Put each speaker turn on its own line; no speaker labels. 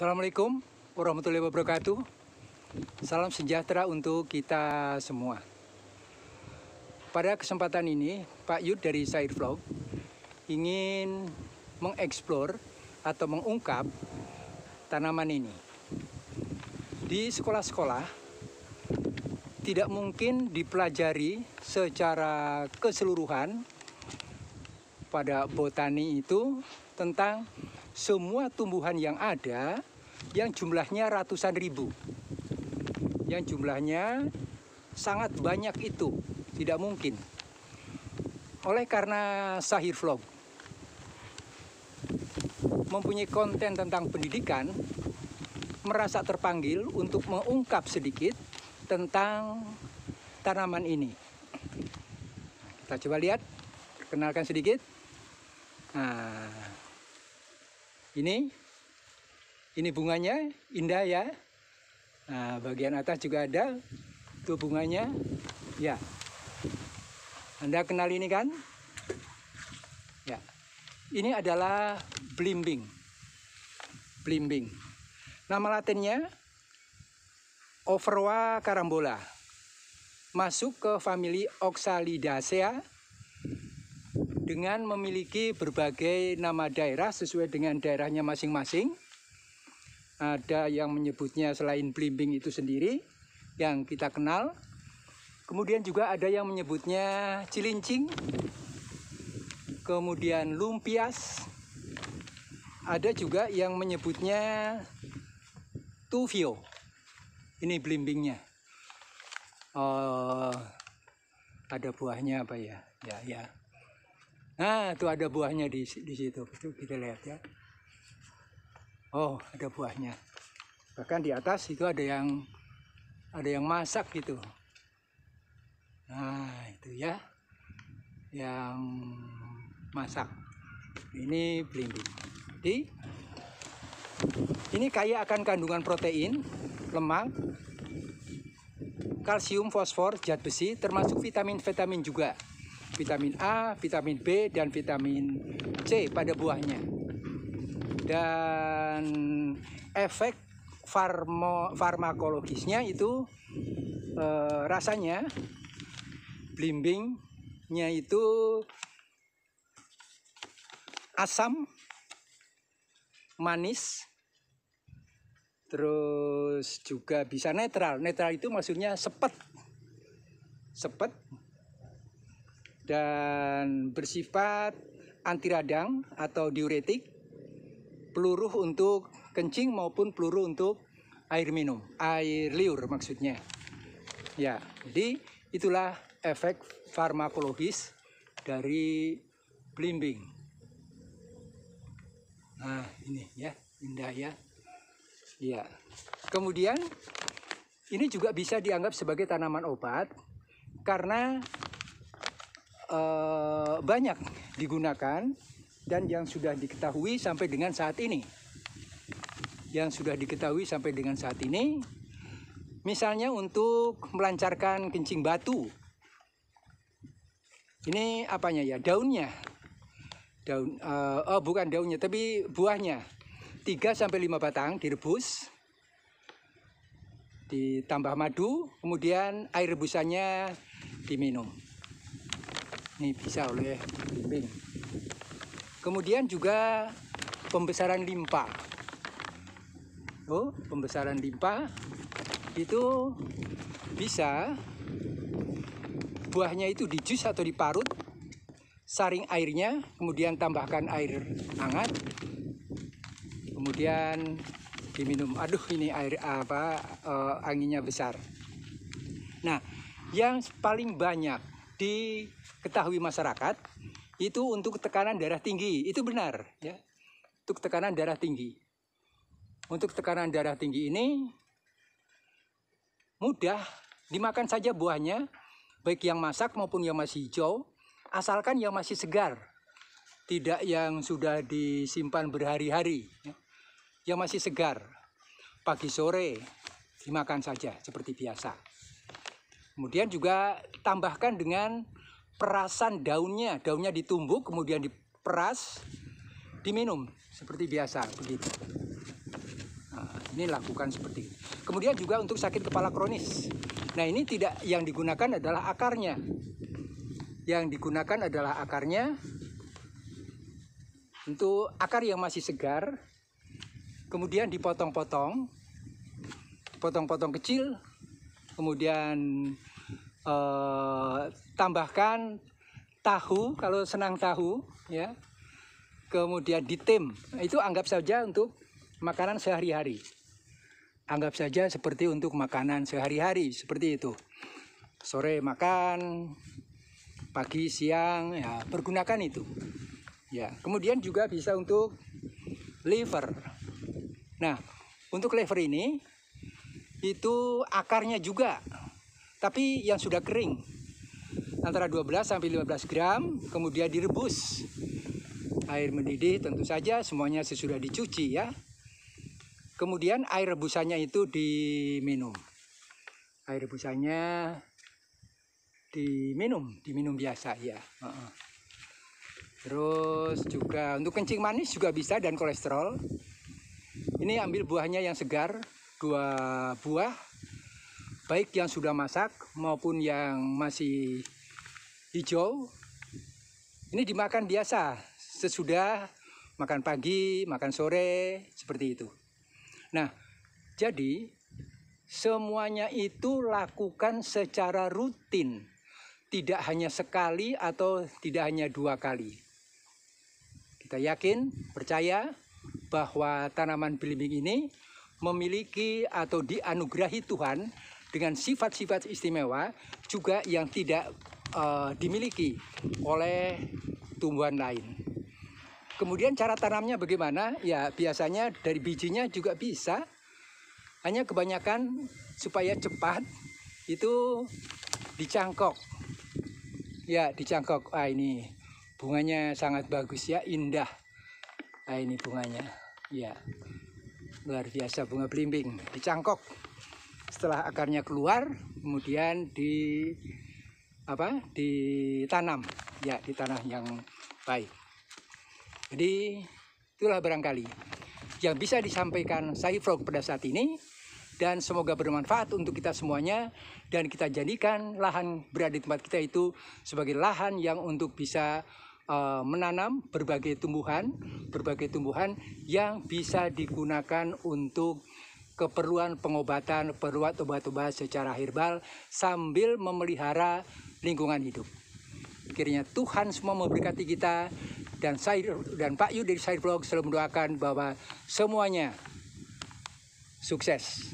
Assalamualaikum warahmatullahi wabarakatuh. Salam sejahtera untuk kita semua. Pada kesempatan ini, Pak Yud dari Side Vlog ingin mengeksplor atau mengungkap tanaman ini. Di sekolah-sekolah tidak mungkin dipelajari secara keseluruhan pada botani itu tentang semua tumbuhan yang ada yang jumlahnya ratusan ribu, yang jumlahnya sangat banyak, itu tidak mungkin. Oleh karena Sahir Vlog mempunyai konten tentang pendidikan, merasa terpanggil untuk mengungkap sedikit tentang tanaman ini. Kita coba lihat, perkenalkan sedikit. Nah, ini bunganya indah ya. Nah, bagian atas juga ada tuh bunganya. Ya, Anda kenal ini kan? Ya, ini adalah blimbing. Blimbing. Nama latinnya Ophora carambola. Masuk ke famili Oxalidaceae dengan memiliki berbagai nama daerah sesuai dengan daerahnya masing-masing. Ada yang menyebutnya selain blimbing itu sendiri yang kita kenal. Kemudian juga ada yang menyebutnya cilincing, kemudian lumpias. Ada juga yang menyebutnya tuvio. Ini blimbingnya. Ada buahnya apa ya? Ya. Nah, itu ada buahnya di situ. Itu kita lihat ya. Oh, ada buahnya. Bahkan di atas itu ada yang masak gitu. Nah, itu ya. Yang masak. Ini blimbing. Jadi, ini kaya akan kandungan protein, lemak, kalsium, fosfor, zat besi, termasuk vitamin-vitamin juga. Vitamin A, vitamin B, dan vitamin C pada buahnya. Dan efek farmakologisnya itu rasanya blimbingnya itu asam, manis, terus juga bisa netral. Netral itu maksudnya sepet, dan bersifat anti radang atau diuretik, peluruh untuk kencing maupun peluruh untuk air minum, air liur maksudnya. Ya, jadi itulah efek farmakologis dari blimbing. Nah, ini ya, indah ya. Ya. Kemudian ini juga bisa dianggap sebagai tanaman obat karena banyak digunakan dan yang sudah diketahui sampai dengan saat ini. Misalnya untuk melancarkan kencing batu. Ini apanya ya? Daunnya. Bukan daunnya, tapi buahnya. 3-5 batang direbus. Ditambah madu, kemudian air rebusannya diminum. Ini bisa oleh blimbing. Kemudian juga pembesaran limpa. Pembesaran limpa itu bisa buahnya itu di jus atau diparut, saring airnya, kemudian tambahkan air hangat, kemudian diminum. Aduh, ini air anginnya besar. Nah, yang paling banyak diketahui masyarakat itu untuk tekanan darah tinggi. Itu benar ya. Untuk tekanan darah tinggi. Untuk tekanan darah tinggi ini mudah dimakan saja buahnya, baik yang masak maupun yang masih hijau, asalkan yang masih segar. Tidak yang sudah disimpan berhari-hari ya. Yang masih segar. Pagi sore dimakan saja seperti biasa. Kemudian juga tambahkan dengan perasan daunnya ditumbuk kemudian diperas, diminum seperti biasa begitu. Ini lakukan seperti ini. Kemudian juga untuk sakit kepala kronis. Nah, ini tidak, yang digunakan adalah akarnya. Yang digunakan adalah akarnya. Untuk akar yang masih segar, kemudian dipotong-potong, potong-potong kecil, kemudian tambahkan tahu kalau senang tahu, ya. Kemudian ditem, itu anggap saja untuk makanan sehari-hari. Anggap saja seperti untuk makanan sehari-hari, seperti itu. Sore makan, pagi, siang, ya pergunakan itu. Ya, kemudian juga bisa untuk liver. Nah, untuk liver ini itu akarnya juga, tapi yang sudah kering. Antara 12 sampai 15 gram, kemudian direbus. Air mendidih tentu saja, semuanya sesudah dicuci ya. Kemudian air rebusannya itu diminum. Air rebusannya diminum biasa ya. Terus juga untuk kencing manis juga bisa, dan kolesterol. Ini ambil buahnya yang segar, 2 buah, baik yang sudah masak maupun yang masih hijau. Ini dimakan biasa, sesudah makan pagi, makan sore, seperti itu. Nah, jadi semuanya itu lakukan secara rutin, tidak hanya sekali atau tidak hanya 2 kali. Kita yakin, percaya bahwa tanaman belimbing ini memiliki atau dianugerahi Tuhan dengan sifat-sifat istimewa juga yang tidak dimiliki oleh tumbuhan lain. Kemudian cara tanamnya bagaimana? Ya biasanya dari bijinya juga bisa. Hanya kebanyakan supaya cepat itu dicangkok. Ya dicangkok. Ah ini bunganya sangat bagus ya, indah. Ah ini bunganya. Ya luar biasa bunga belimbing. Dicangkok. Setelah akarnya keluar, kemudian ditanam. Ya di tanah yang baik. Jadi itulah barangkali yang bisa disampaikan Sahih Vlog pada saat ini, dan semoga bermanfaat untuk kita semuanya, dan kita jadikan lahan berada di tempat kita itu sebagai lahan yang untuk bisa menanam berbagai tumbuhan yang bisa digunakan untuk keperluan pengobatan, perluan obat-obat secara herbal sambil memelihara lingkungan hidup. Kiranya Tuhan semua memberkati kita, dan Pak Yu dari Sahih Vlog selalu mendoakan bahwa semuanya sukses.